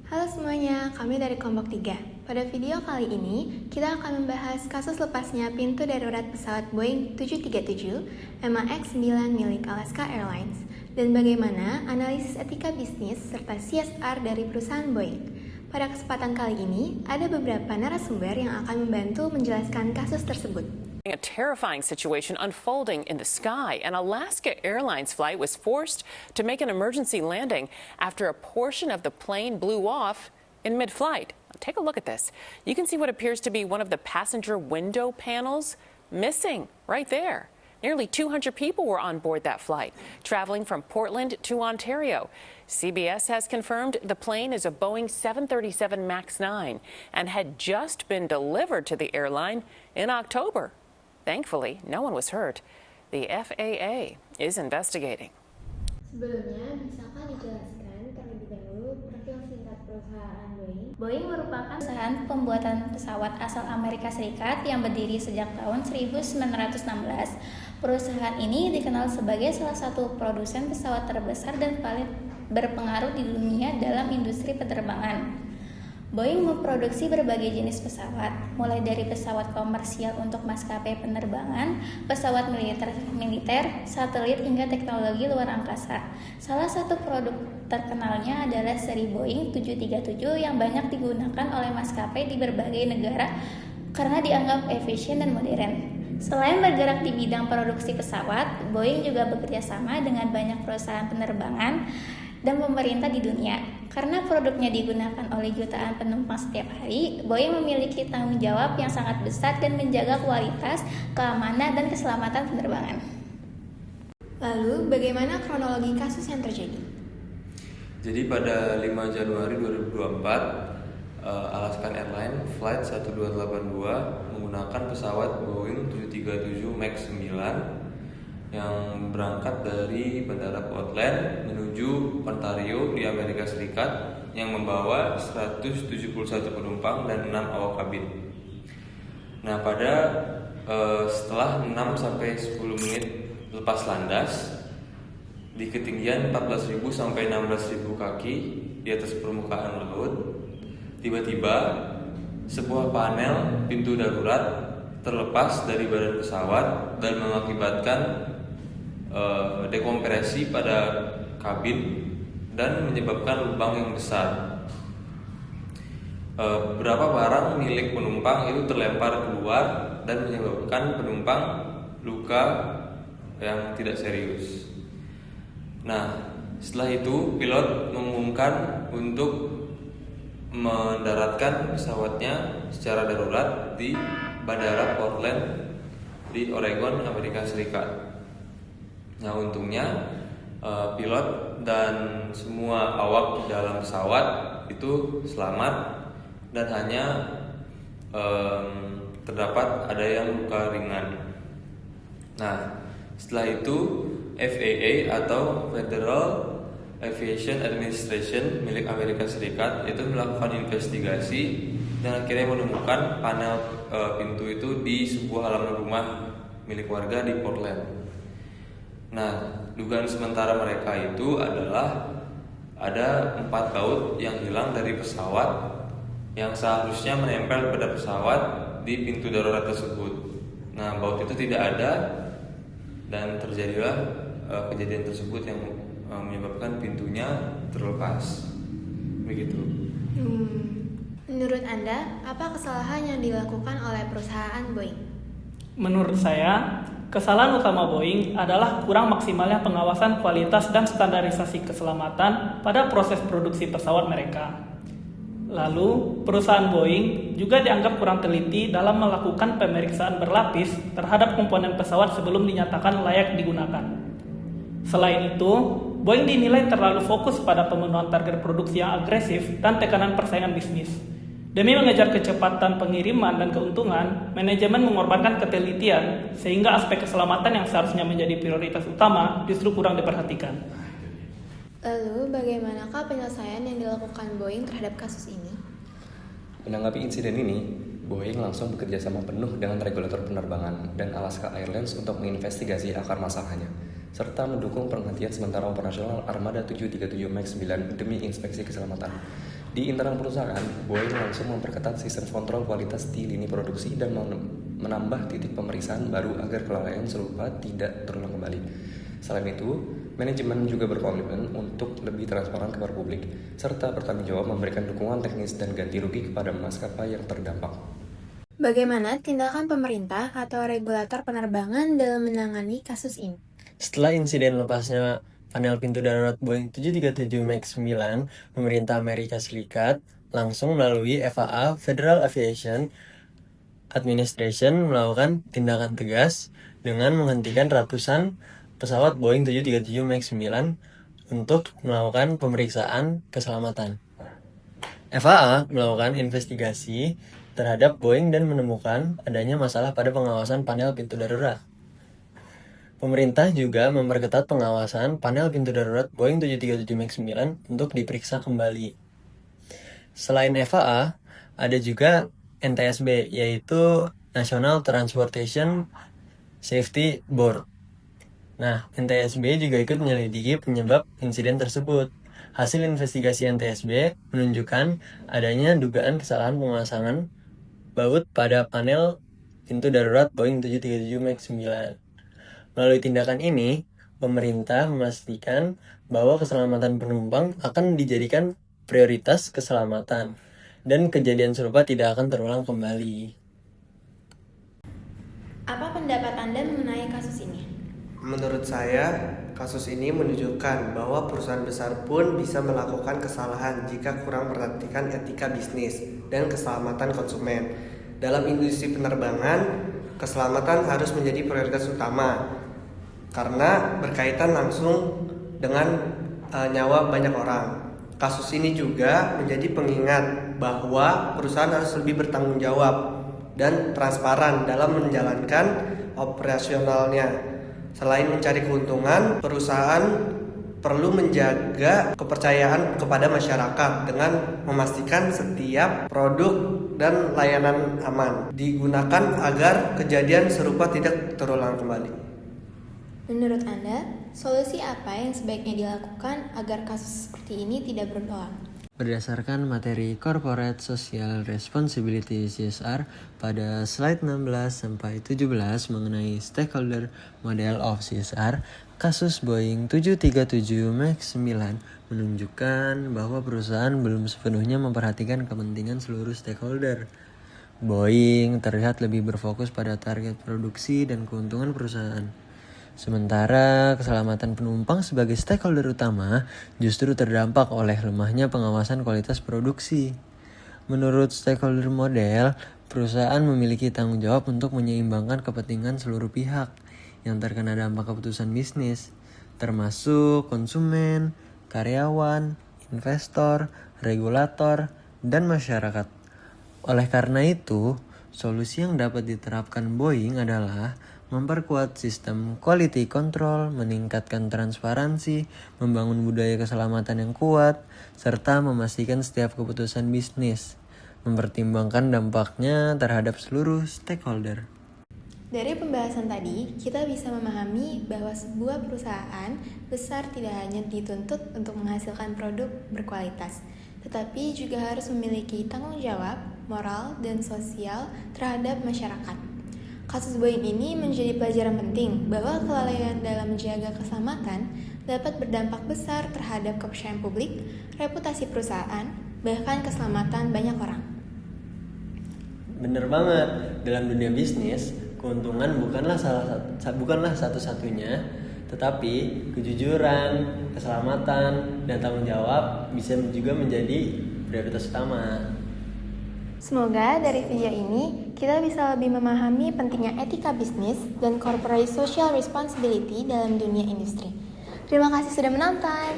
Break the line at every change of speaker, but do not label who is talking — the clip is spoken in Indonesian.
Halo semuanya, kami dari Kelompok 3. Pada video kali ini, kita akan membahas kasus lepasnya pintu darurat pesawat Boeing 737 MAX-9 milik Alaska Airlines dan bagaimana analisis etika bisnis serta CSR dari perusahaan Boeing. Pada kesempatan kali ini, ada beberapa narasumber yang akan membantu menjelaskan kasus tersebut.
A terrifying situation unfolding in the sky. An Alaska Airlines flight was forced to make an emergency landing after a portion of the plane blew off in mid-flight. Take a look at this. You can see what appears to be one of the passenger window panels missing right there. Nearly 200 people were on board that flight, traveling from Portland to Ontario. CBS has confirmed the plane is a Boeing 737 MAX 9 and had just been delivered to the airline in October. Thankfully, no one was hurt. The FAA is investigating.
Sebelumnya, bisakah dijelaskan terlebih dahulu profil singkat perusahaan Boeing? Boeing merupakan perusahaan pembuatan pesawat asal Amerika Serikat yang berdiri sejak tahun 1916. Perusahaan ini dikenal sebagai salah satu produsen pesawat terbesar dan paling berpengaruh di dunia dalam industri penerbangan. Boeing memproduksi berbagai jenis pesawat, mulai dari pesawat komersial untuk maskapai penerbangan, pesawat militer, satelit, hingga teknologi luar angkasa. Salah satu produk terkenalnya adalah seri Boeing 737 yang banyak digunakan oleh maskapai di berbagai negara karena dianggap efisien dan modern. Selain bergerak di bidang produksi pesawat, Boeing juga bekerja sama dengan banyak perusahaan penerbangan dan pemerintah di dunia. Karena produknya digunakan oleh jutaan penumpang setiap hari, Boeing memiliki tanggung jawab yang sangat besar dan menjaga kualitas, keamanan, dan keselamatan penerbangan.
Lalu, bagaimana kronologi kasus yang terjadi?
Jadi pada 5 Januari 2024, Alaska Airlines Flight 1282 menggunakan pesawat Boeing 737 MAX 9 yang berangkat dari Bandara Portland menuju Ontario di Amerika Serikat yang membawa 171 penumpang dan 6 awak kabin. Nah, setelah 6-10 menit lepas landas di ketinggian 14.000 sampai 16.000 kaki di atas permukaan laut, tiba-tiba sebuah panel pintu darurat terlepas dari badan pesawat dan mengakibatkan dekompresi pada kabin dan menyebabkan lubang yang besar. Beberapa barang milik penumpang itu terlempar keluar dan menyebabkan penumpang luka yang tidak serius. Nah, setelah itu pilot mengumumkan untuk mendaratkan pesawatnya secara darurat di Bandara Portland di Oregon, Amerika Serikat. Nah, untungnya pilot dan semua awak di dalam pesawat itu selamat dan hanya terdapat ada yang luka ringan. Nah, setelah itu FAA atau Federal Aviation Administration milik Amerika Serikat itu melakukan investigasi dan akhirnya menemukan panel pintu itu di sebuah halaman rumah milik warga di Portland. Nah, dugaan sementara mereka itu adalah ada 4 baut yang hilang dari pesawat yang seharusnya menempel pada pesawat di pintu darurat tersebut. Nah, baut itu tidak ada dan terjadilah kejadian tersebut yang menyebabkan pintunya terlepas. Begitu.
Menurut Anda, apa kesalahan yang dilakukan oleh perusahaan Boeing?
Menurut saya, kesalahan utama Boeing adalah kurang maksimalnya pengawasan kualitas dan standarisasi keselamatan pada proses produksi pesawat mereka. Lalu, perusahaan Boeing juga dianggap kurang teliti dalam melakukan pemeriksaan berlapis terhadap komponen pesawat sebelum dinyatakan layak digunakan. Selain itu, Boeing dinilai terlalu fokus pada pemenuhan target produksi yang agresif dan tekanan persaingan bisnis. Demi mengejar kecepatan pengiriman dan keuntungan, manajemen mengorbankan ketelitian sehingga aspek keselamatan yang seharusnya menjadi prioritas utama justru kurang diperhatikan.
Lalu, bagaimanakah penyelesaian yang dilakukan Boeing terhadap kasus ini?
Menanggapi insiden ini, Boeing langsung bekerja sama penuh dengan regulator penerbangan dan Alaska Airlines untuk menginvestigasi akar masalahnya, serta mendukung penghentian sementara operasional Armada 737 MAX 9 demi inspeksi keselamatan. Di internal perusahaan, Boeing langsung memperketat sistem kontrol kualitas di lini produksi dan menambah titik pemeriksaan baru agar kelalaian serupa tidak terulang kembali. Selain itu, manajemen juga berkomitmen untuk lebih transparan kepada publik, serta bertanggung jawab memberikan dukungan teknis dan ganti rugi kepada maskapai yang terdampak.
Bagaimana tindakan pemerintah atau regulator penerbangan dalam menangani kasus ini?
Setelah insiden lepasnya panel pintu darurat Boeing 737 MAX 9, pemerintah Amerika Serikat langsung melalui FAA (Federal Aviation Administration) melakukan tindakan tegas dengan menghentikan ratusan pesawat Boeing 737 MAX 9 untuk melakukan pemeriksaan keselamatan. FAA melakukan investigasi terhadap Boeing dan menemukan adanya masalah pada pengawasan panel pintu darurat. Pemerintah juga memperketat pengawasan panel pintu darurat Boeing 737 MAX 9 untuk diperiksa kembali. Selain FAA, ada juga NTSB, yaitu National Transportation Safety Board. Nah, NTSB juga ikut menyelidiki penyebab insiden tersebut. Hasil investigasi NTSB menunjukkan adanya dugaan kesalahan pemasangan baut pada panel pintu darurat Boeing 737 MAX 9. Melalui tindakan ini, pemerintah memastikan bahwa keselamatan penumpang akan dijadikan prioritas keselamatan dan kejadian serupa tidak akan terulang kembali.
Apa pendapat Anda mengenai kasus ini?
Menurut saya, kasus ini menunjukkan bahwa perusahaan besar pun bisa melakukan kesalahan jika kurang memperhatikan etika bisnis dan keselamatan konsumen. Dalam industri penerbangan, keselamatan harus menjadi prioritas utama karena berkaitan langsung dengan nyawa banyak orang. Kasus ini juga menjadi pengingat bahwa perusahaan harus lebih bertanggung jawab dan transparan dalam menjalankan operasionalnya. Selain mencari keuntungan, perusahaan perlu menjaga kepercayaan kepada masyarakat dengan memastikan setiap produk dan layanan aman digunakan agar kejadian serupa tidak terulang kembali.
Menurut Anda, solusi apa yang sebaiknya dilakukan agar kasus seperti ini tidak berulang?
Berdasarkan materi Corporate Social Responsibility CSR pada slide 16-17 mengenai Stakeholder Model of CSR, kasus Boeing 737 MAX 9 menunjukkan bahwa perusahaan belum sepenuhnya memperhatikan kepentingan seluruh stakeholder. Boeing terlihat lebih berfokus pada target produksi dan keuntungan perusahaan. Sementara keselamatan penumpang sebagai stakeholder utama justru terdampak oleh lemahnya pengawasan kualitas produksi. Menurut stakeholder model, perusahaan memiliki tanggung jawab untuk menyeimbangkan kepentingan seluruh pihak yang terkena dampak keputusan bisnis, termasuk konsumen, karyawan, investor, regulator, dan masyarakat. Oleh karena itu, solusi yang dapat diterapkan Boeing adalah memperkuat sistem quality control, meningkatkan transparansi, membangun budaya keselamatan yang kuat, serta memastikan setiap keputusan bisnis mempertimbangkan dampaknya terhadap seluruh stakeholder.
Dari pembahasan tadi, kita bisa memahami bahwa sebuah perusahaan besar tidak hanya dituntut untuk menghasilkan produk berkualitas, tetapi juga harus memiliki tanggung jawab, moral, dan sosial terhadap masyarakat. Kasus Boeing ini menjadi pelajaran penting bahwa kelalaian dalam menjaga keselamatan dapat berdampak besar terhadap kepercayaan publik, reputasi perusahaan, bahkan keselamatan banyak orang.
Bener banget, dalam dunia bisnis, keuntungan bukanlah satu-satunya, tetapi kejujuran, keselamatan, dan tanggung jawab bisa juga menjadi prioritas utama.
Semoga dari video ini kita bisa lebih memahami pentingnya etika bisnis dan corporate social responsibility dalam dunia industri. Terima kasih sudah menonton.